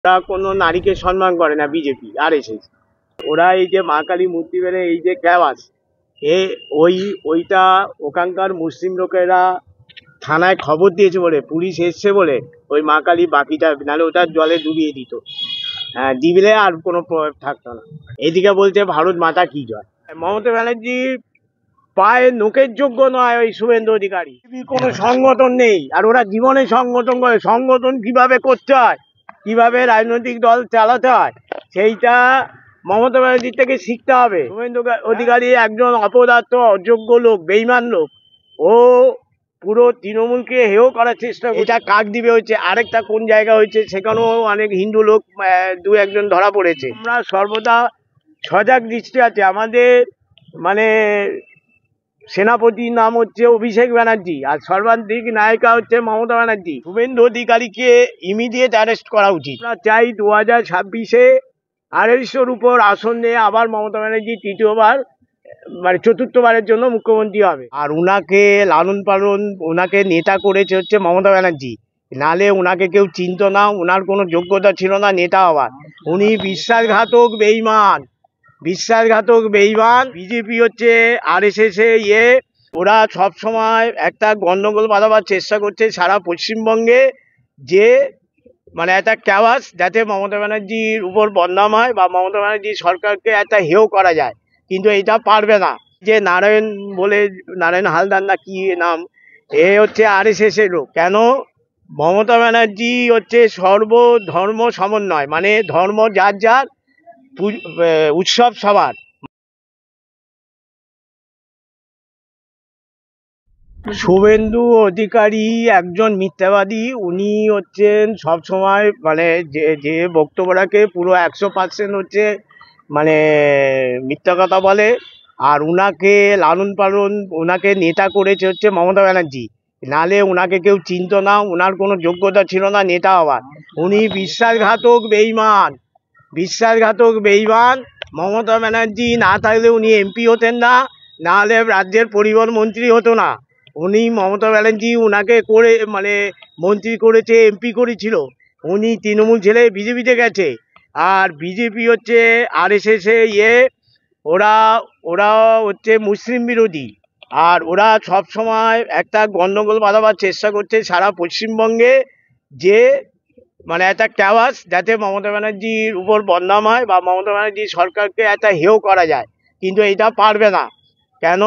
ওরা কোনো নারীকে সম্মান করে না, বিজেপি আর এসেছে। ওরা এই যে মা কালী মূর্তি বেড়ে এই যে ক্যাওয়াস, ওইটা ওখানকার মুসলিম লোকেরা থানায় খবর দিয়েছে বলে, পুলিশ এসছে বলে ওই মা কালী বাকিটা, নাহলে ওটা জলে ডুবিয়ে দিত। হ্যাঁ, দিলে আর কোনো প্রভাব থাকতো না। এদিকে বলছে ভারত মাতা কি জয়। মমতা ব্যানার্জি পায়ে নোকের যোগ্য নয় ওই শুভেন্দু অধিকারী। কোনো সংগঠন নেই, আর ওরা জীবনে সংগঠন করে। সংগঠন কিভাবে করতে হয়, কিভাবে রাজনৈতিক দল চালাতে হয়, সেইটা মমতা ব্যানার্জির থেকে শিখতে হবে। শুভেন্দু অধিকারী একজন অপদার্থ, অযোগ্য লোক, বেইমান লোক। ও পুরো তৃণমূলকে হেয় করার চেষ্টা। এটা কাক দিবে হচ্ছে, আরেকটা কোন জায়গা হয়েছে সেখানেও অনেক হিন্দু লোক দু একজন ধরা পড়েছে। আমরা সর্বদা সজাগ দৃষ্টি আছে। আমাদের মানে সেনাপতির নাম হচ্ছে অভিষেক ব্যানার্জি, আর সর্বাধিক নায়িকা হচ্ছে মমতা ব্যানার্জি। শুভেন্দু অধিকারীকে ইমিডিয়েট অ্যারেস্ট করা উচিত। আমরা চাই 2026-এ 250-ওর উপর আসন নিয়ে আবার মমতা ব্যানার্জি তৃতীয়বার, মানে চতুর্থবারের জন্য মুখ্যমন্ত্রী হবে। আর উনাকে লালন পালন, ওনাকে নেতা করেছে হচ্ছে মমতা ব্যানার্জি, নালে ওনাকে কেউ চিনত না। ওনার কোনো যোগ্যতা ছিল না নেতা হওয়ার। উনি বিশ্বাসঘাতক বেঈমান, বিশ্বাসঘাতক বেঈমান। বিজেপি হচ্ছে RSS ওরা সব সময় একটা গন্ডগোল বাঁধাবার চেষ্টা করছে সারা পশ্চিমবঙ্গে, যে মানে একটা ক্যাওয়াস, যাতে মমতা ব্যানার্জির উপর বদনাম হয় বা মমতা ব্যানার্জি সরকারকে একটা হেয় করা যায়। কিন্তু এটা পারবে না। যে নারায়ণ বলে, নারায়ণ হালদার না কি নাম, এ হচ্ছে RSS এর লোক। কেন? মমতা ব্যানার্জি হচ্ছে সর্বধর্ম সমন্বয়, মানে ধর্ম যার যার, উৎসব সবার। শুভেন্দু অধিকারী একজন মিথ্যাবাদী। উনি হচ্ছেন সবসময় মানে যে বক্তব্য রাখে পুরো 100% হচ্ছে মানে মিথ্যা কথা বলে। আর উনাকে লালন পালন, ওনাকে নেতা করেছে হচ্ছে মমতা ব্যানার্জি, নালে ওনাকে কেউ চিনত না। ওনার কোনো যোগ্যতা ছিল না নেতা হওয়ার। উনি বিশ্বাসঘাতক বেঈমান, বিশ্বাসঘাতক বেঈমান। মমতা ব্যানার্জি না থাকলে উনি MP হতেন না, নাহলে রাজ্যের পরিবহন মন্ত্রী হতো না। উনি মমতা ব্যানার্জি ওনাকে করে মানে মন্ত্রী করেছে, MP করেছিল। উনি তৃণমূল ছেড়ে বিজেপিতে গেছে। আর বিজেপি হচ্ছে RSS ওরা ওরা হচ্ছে মুসলিম বিরোধী। আর ওরা সব সময় একটা গন্ডগোল বাঁধাবার চেষ্টা করছে সারা পশ্চিমবঙ্গে, যে মানে একটা ক্যাওয়াস, যাতে মমতা ব্যানার্জির উপর বদনাম হয় বা মমতা ব্যানার্জি সরকারকে একটা হেয় করা যায়। কিন্তু এটা পারবে না। কেন?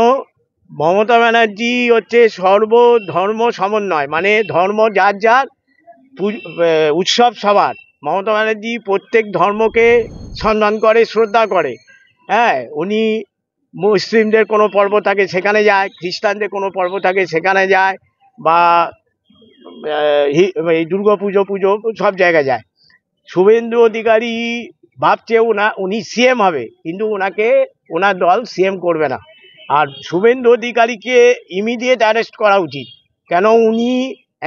মমতা ব্যানার্জি হচ্ছে সর্বধর্ম সমন্বয়, মানে ধর্ম যার যার, উৎসব সবার। মমতা ব্যানার্জি প্রত্যেক ধর্মকে সম্মান করে, শ্রদ্ধা করে। হ্যাঁ, উনি মুসলিমদের কোনো পর্ব থাকে সেখানে যায়, খ্রিস্টানদের কোনো পর্ব থাকে সেখানে যায়, বা এই দুর্গা পুজো সব জায়গায় যায়। শুভেন্দু অধিকারী ভাবছে উনি CM হবে, কিন্তু ওনার দল CM করবে না। আর শুভেন্দু অধিকারীকে ইমিডিয়েট অ্যারেস্ট করা উচিত। কেন? উনি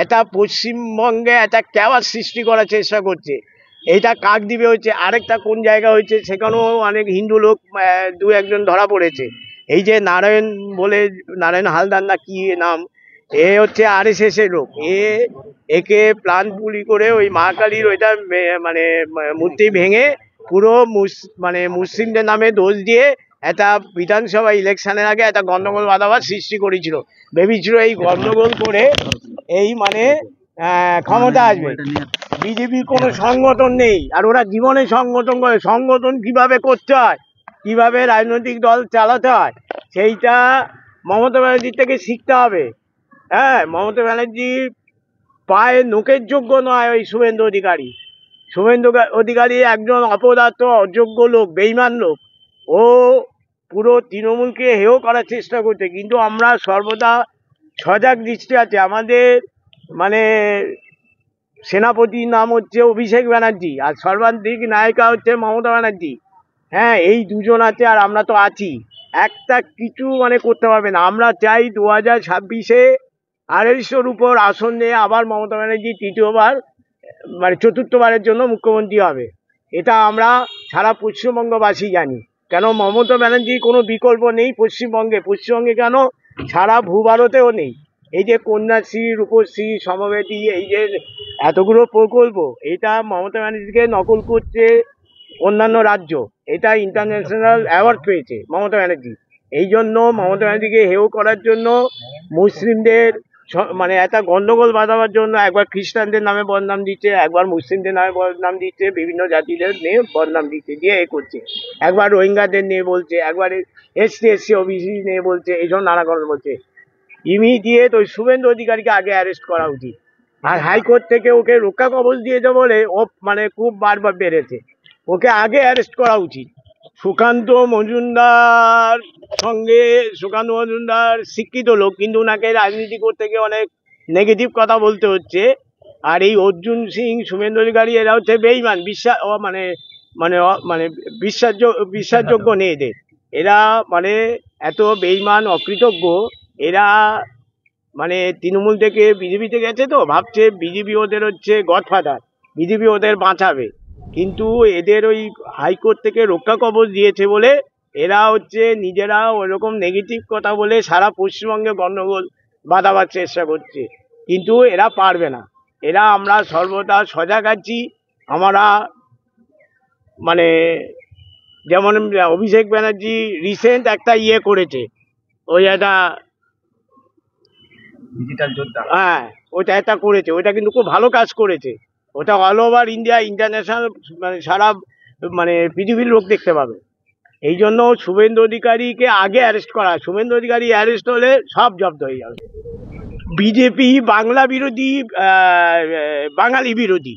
একটা পশ্চিমবঙ্গে একটা ক্যাওয়াস সৃষ্টি করার চেষ্টা করছে। এইটা কাক দিবে হচ্ছে, আরেকটা কোন জায়গা হয়েছে সেখানেও অনেক হিন্দু লোক দু একজন ধরা পড়েছে। এই যে নারায়ণ বলে, নারায়ণ হালদার না কি নাম, এ হচ্ছে RSS এর লোক। একে প্ল্যান পুলি করে ওই মা কালীর ওইটা মানে মূর্তি ভেঙে পুরো মানে মুসলিমদের নামে দোষ দিয়ে একটা বিধানসভা ইলেকশনের আগে একটা গন্ডগোল বাঁধাবার সৃষ্টি করেছিল। ভেবেছিল এই গন্ডগোল করে এই মানে ক্ষমতা আসবে। বিজেপির কোনো সংগঠন নেই, আর ওরা জীবনে সংগঠন করে। সংগঠন কিভাবে করতে হয়, কিভাবে রাজনৈতিক দল চালাতে হয়, সেইটা মমতা ব্যানার্জির থেকে শিখতে হবে। হ্যাঁ, মমতা ব্যানার্জির পায়ে নোকের যোগ্য নয় ওই শুভেন্দু অধিকারী। শুভেন্দু অধিকারী একজন অপদার্থ, অযোগ্য লোক, বেইমান লোক। ও পুরো তৃণমূলকে হেয় করার চেষ্টা করছে। কিন্তু আমরা সর্বদা সজাগ দৃষ্টি আছে। আমাদের মানে সেনাপতির নাম হচ্ছে অভিষেক ব্যানার্জি, আর সর্বাধিক নায়িকা হচ্ছে মমতা ব্যানার্জি। হ্যাঁ, এই দুজন আছে, আর আমরা তো আছি। একটা কিছু মানে করতে পারবে না। আমরা চাই 2026-এ 250-ওর উপর আসন নিয়ে আবার মমতা ব্যানার্জি তৃতীয়বার, মানে চতুর্থবারের জন্য মুখ্যমন্ত্রী হবে। এটা আমরা সারা পশ্চিমবঙ্গবাসী জানি। কেন? মমতা ব্যানার্জির কোনো বিকল্প নেই পশ্চিমবঙ্গে। পশ্চিমবঙ্গে কেন, সারা ভূভারতেও নেই। এই যে কন্যাশ্রী, রূপশ্রী, সমবেতী, এই যে এতগুলো প্রকল্প, এটা মমতা ব্যানার্জিকে নকল করছে অন্যান্য রাজ্য। এটা ইন্টারন্যাশনাল অ্যাওয়ার্ড পেয়েছে মমতা ব্যানার্জি। এই জন্য মমতা ব্যানার্জিকে হেয় করার জন্য মুসলিমদের মানে একটা গন্ডগোল বাঁধাবার জন্য একবার খ্রিস্টানদের নামে বদনাম দিচ্ছে, একবার মুসলিমদের নামে বদনাম দিচ্ছে, বিভিন্ন জাতিদের নিয়ে বদনাম দিচ্ছে, দিয়ে এ করছে। একবার রোহিঙ্গাদের নিয়ে বলছে, একবার SC OBC নিয়ে বলছে, এইসব নানা কথা বলছে। ইমিডিয়েট ওই শুভেন্দু অধিকারীকে আগে অ্যারেস্ট করা উচিত। আর হাইকোর্ট থেকে ওকে রক্ষা কবচ দিয়েছে বলে ও মানে খুব বারবার বেড়েছে, ওকে আগে অ্যারেস্ট করা উচিত। সুকান্ত মজুমদার সুকান্ত মজুমদার শিক্ষিত লোক, কিন্তু ওনাকে রাজনীতি করতে গিয়ে অনেক নেগেটিভ কথা বলতে হচ্ছে। আর এই অর্জুন সিং, শুভেন্দু অধিকারী, এরা হচ্ছে বেইমান, মানে মানে মানে বিশ্বাসযোগ্য নেই এদের। এরা মানে এত বেইমান, অকৃতজ্ঞ। এরা মানে তৃণমূল থেকে বিজেপিতে গেছে, তো ভাবছে বিজেপি ওদের হচ্ছে গডফাদার, বিজেপি ওদের বাঁচাবে। কিন্তু এদের ওই হাইকোর্ট থেকে রক্ষা কবচ দিয়েছে বলে এরা হচ্ছে নিজেরা ওইরকম নেগেটিভ কথা বলে সারা পশ্চিমবঙ্গে গন্ডগোল বাঁধাবার চেষ্টা করছে, কিন্তু এরা পারবে না। এরা আমরা সর্বদা সজাগ আছি। আমরা মানে যেমন অভিষেক ব্যানার্জি রিসেন্ট একটা করেছে, ওই একটা ডিজিটাল যোদ্ধা, হ্যাঁ ওটা একটা করেছে, ওটা কিন্তু খুব ভালো কাজ করেছে। ওটা অল ওভার ইন্ডিয়া, ইন্টারন্যাশনাল, মানে সারা মানে পৃথিবীর লোক দেখতে পাবে। এই জন্য শুভেন্দু অধিকারীকে আগে অ্যারেস্ট করা। শুভেন্দু অধিকারী অ্যারেস্ট হলে সব জব্দ হয়ে যাবে। বিজেপি বাংলা বিরোধী, বাঙালি বিরোধী।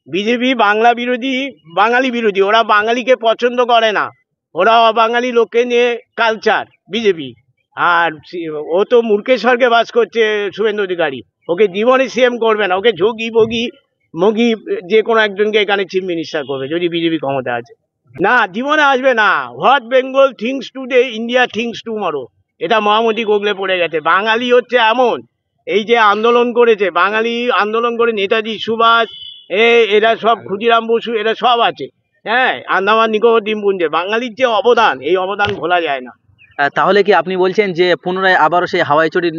বিজেপি বাংলা বিরোধী, বাঙালি বিরোধী। ওরা বাঙালিকে পছন্দ করে না, ওরা অবাঙালি লোককে নিয়ে কালচার বিজেপি। আর ও তো মূর্খের স্বর্গে বাস করছে শুভেন্দু অধিকারী, ওকে জীবনে সিএম করবে না, ওকে যোগী বগি মগি যে কোনো একজনকে এখানে চিফ মিনিস্টার করবে যদি বিজেপি ক্ষমতা আছে। না, জীবনে আসবে না। What Bengal things today, India things tomorrow, এটা মহামতি গোগলে পড়ে গেছে। বাঙালি হচ্ছে এমন, এই যে আন্দোলন করেছে, বাঙালি আন্দোলন করে নেতাজি সুভাষ, এরা সব, ক্ষুদিরাম বসু, এরা সব আছে। হ্যাঁ, আন্দামান নিকোবর দ্বীপপুঞ্জে বাঙালির যে অবদান, এই অবদান ভোলা যায় না। তাহলে কি আপনি বলছেন যে পুনরায় আবারও সেই হাওয়াই চটি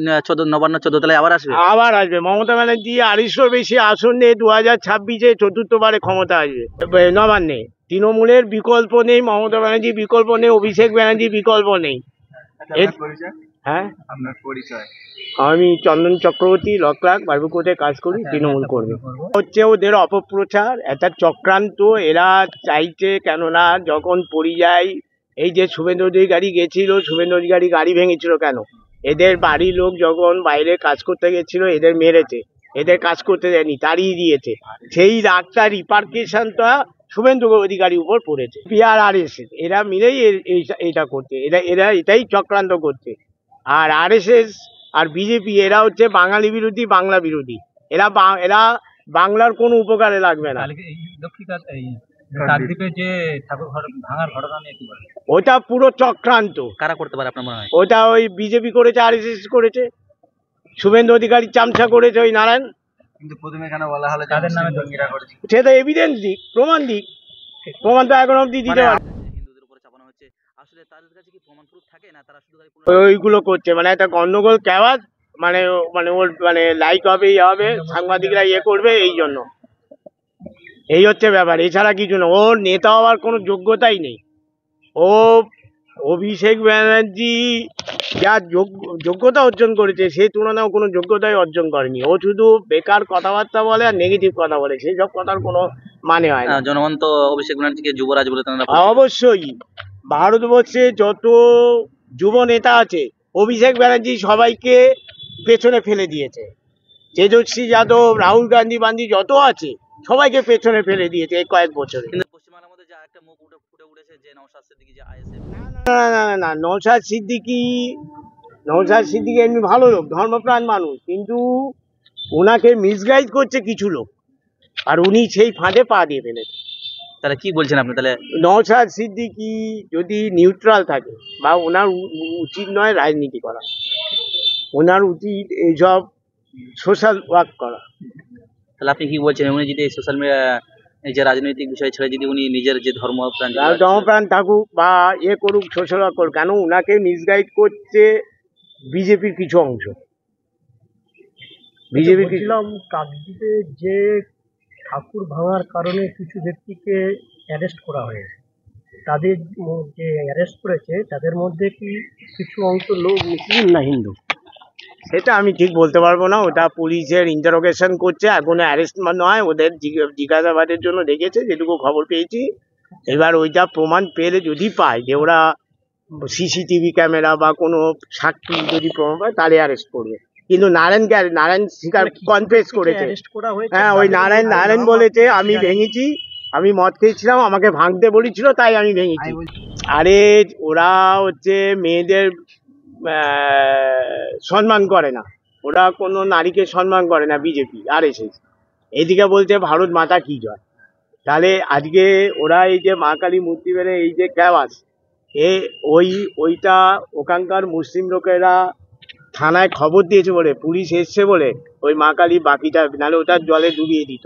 নবান্ন 14 তলায় আবার আসবে? আবার আসবে মমতা ব্যানার্জি। 250 বেশি আসন নিয়ে 2026-এ চতুর্থবারে ক্ষমতা আসবে নবান্নে। তৃণমূলের বিকল্প নেই, মমতা ব্যানার্জি বিকল্প নেই, অভিষেক ব্যানার্জি বিকল্প নেই। হ্যাঁ, আপনার পরিচয়? আমি চন্দন চক্রবর্তী, লকলাক বারবুকোতে কাজ করি, তৃণমূল কর্মী। হচ্ছে ওদের অপপ্রচার, একটা চক্রান্ত। এরা চাইছে, কেননা যখন পরিযায়, এই যে শুভেন্দু অধিকারী গেছিল, শুভেন্দু অধিকারী গাড়ি ভেঙেছিল কেন? এদের বাড়ির লোক যখন বাইরে কাজ করতে গেছিল, এদের মেরেছে, এদের কাজ করতে দেয়নি, তাড়িয়ে দিয়েছে। সেই রাগটা, রিপার্কেশনটা শুভেন্দু অধিকারীর উপর পড়েছে। PRRS এরা মিলেই এইটা করছে, এরা এটাই চক্রান্ত করছে। আর RSS আর বিজেপি এরা হচ্ছে বাঙালি বিরোধী, বাংলা বিরোধী। এরা বাংলার কোনো উপকারে লাগবে না। ওটা পুরো চক্রান্ত। কারা করতে পারে আপনার মনে হয়? ওটা ওই বিজেপি করেছে, RSS করেছে, শুভেন্দু অধিকারী চামচা করেছে ওই নারায়ণ। কিন্তু প্রথমে কেন বলা হলো তাদের নামে জঙ্গিরা করেছে? সেটা এভিডেন্স দিক, প্রমাণ দিক। প্রমাণ তো এখন অব্দি দিতে পারে। হিন্দুদের উপরে চাপানো হচ্ছে, আসলে তাদের কাছে কি প্রমাণ প্রুফ থাকে না? তারা শুধু ওইগুলো করছে, মানে একটা গন্ডগোল ক্যাওয়াজ, মানে ওর মানে লাইক হবে, হবে, সাংবাদিকরা করবে, এই জন্য। এই হচ্ছে ব্যাপার, এছাড়া কিছু না। ওর নেতা হওয়ার কোনো যোগ্যতাই নেই। ও অভিষেক ব্যানার্জি যা যোগ্যতা অর্জন করেছে, সেই তুলনায় কোনো যোগ্যতাই অর্জন করেনি। ও শুধু বেকার কথাবার্তা বলে আর নেগেটিভ কথা বলে, সেই সব কথার কোনো মানে হয় না। জনগণ তো অভিষেক ব্যানার্জিকে যুবরাজ বলে অবশ্যই। ভারতবর্ষে যত যুব নেতা আছে, অভিষেক ব্যানার্জি সবাইকে পেছনে ফেলে দিয়েছে। তেজস্বী যাদব, রাহুল গান্ধী বান্ধী যত আছে, সবাইকে পেছনে ফেলে দিয়েছে এই কয়েক বছরে। না, নওশাদ সিদ্দিকী এমনি ভালো লোক, ধর্মপ্রাণ মানুষ, কিন্তু ওনাকে মিসগাইড করছে কিছু লোক, আর উনি সেই ফাঁদে পা দিয়ে ফেলেছে। তাহলে কি বলছেন আপনি? তাহলে নওশাদ সিদ্দিকী যদি নিউট্রাল থাকে, বা ওনার উচিত নয় রাজনীতি করা, ওনার উচিত এইসব সোশ্যাল ওয়ার্ক করা। তাহলে আপনি কি বলছেন, উনি যদি সোশ্যাল মিডিয়া, এই যে রাজনৈতিক বিষয় ছেড়ে যদি উনি নিজের যে ধর্মপ্রাণ থাকুক বা করুক, সোশ্যাল ওয়ার্ক করুক, কেন ওনাকে মিসগাইড করছে বিজেপির কিছু অংশ। বিজেপি বলছিলাম কাকদ্বীপে যে ঠাকুর ভাঙার কারণে কিছু ব্যক্তিকে অ্যারেস্ট করা হয়েছে, তাদের যে অ্যারেস্ট করেছে তাদের মধ্যে কি কিছু অংশ লোক মুসলিম না হিন্দু? সেটা আমি ঠিক বলতে পারবো না, ওটা পুলিশের ইন্টারোগেশন করছে, এখনো অ্যারেস্ট নয়, ওদের জিজ্ঞাসাবাদের জন্য ডেকেছে যেটুকু খবর পেয়েছি। এবার ওইটা প্রমাণ পেলে যদি পায় যে ওরা সিসিটিভি ক্যামেরা বা কোনো সাক্ষী যদি প্রমাণ পায় তাহলে অ্যারেস্ট করবে। কিন্তু নারায়ণ স্বীকার কনফেস করেছে। অ্যারেস্ট করা হয়েছে? হ্যাঁ, ওই নারায়ণ বলেছে আমি ভেঙেছি, আমি মদ খেয়েছিলাম, আমাকে ভাঙতে বলেছিল তাই আমি ভেঙেছি। আরে ওরা হচ্ছে মেয়েদের সম্মান করে না, ওরা কোনো নারীকে সম্মান করে না বিজেপি RSS। এদিকে বলছে ভারত মাতা কি জয়। তাহলে আজকে ওরা এই যে মা কালী মূর্তি বেড়ে এই যে ক্যাবাস ওইটা ওখানকার মুসলিম লোকেরা থানায় খবর দিয়েছে বলে, পুলিশ এসছে বলে ওই মা কালী বাকিটা, নাহলে ওটা জলে ডুবিয়ে দিত।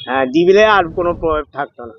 হ্যাঁ, দিলে আর কোনো প্রভাব থাকতো না।